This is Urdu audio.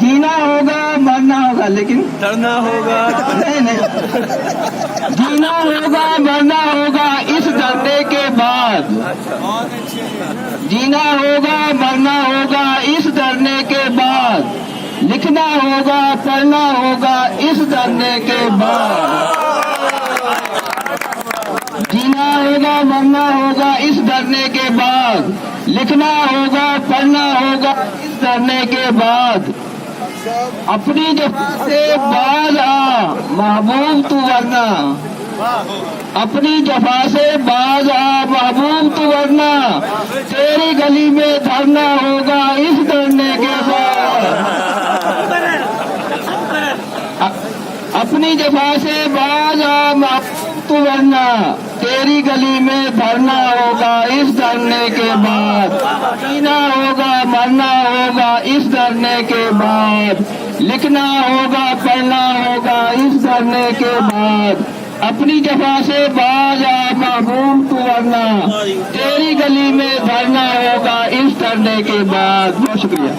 جینا ہوگا مرنا ہوگا لیکن ڈرنا ہوگا. نہیں جینا ہوگا مرنا ہوگا اس ڈرنے کے بعد. جینا ہوگا مرنا ہوگا اس ڈرنے کے بعد. لکھنا ہوگا پڑھنا ہوگا اس ڈرنے کے بعد. جینا ہوگا مرنا ہوگا اس ڈرنے کے بعد. لکھنا ہوگا پڑھنا ہوگا اس ڈرنے کے بعد. اپنی جفا سے باز آ محبوب تو ورنہ. اپنی جفا سے باز آ محبوب تو ورنہ. تیری گلی میں دھرنا ہوگا اس ڈرنے کے بعد. اپنی جفا سے باز آ محبوب تو ورنہ. تیری گلی میں دھرنا ہوگا اس ڈرنے کے بعد. جینا ہوگا مرنا ہوگا اس ڈرنے کے بعد. لکھنا ہوگا پڑھنا ہوگا اس ڈرنے کے بعد. اپنی جفا سے باز آ محبوب تو ورنہ. تیری گلی میں دھرنا ہوگا اس ڈرنے کے بعد. بہت شکریہ.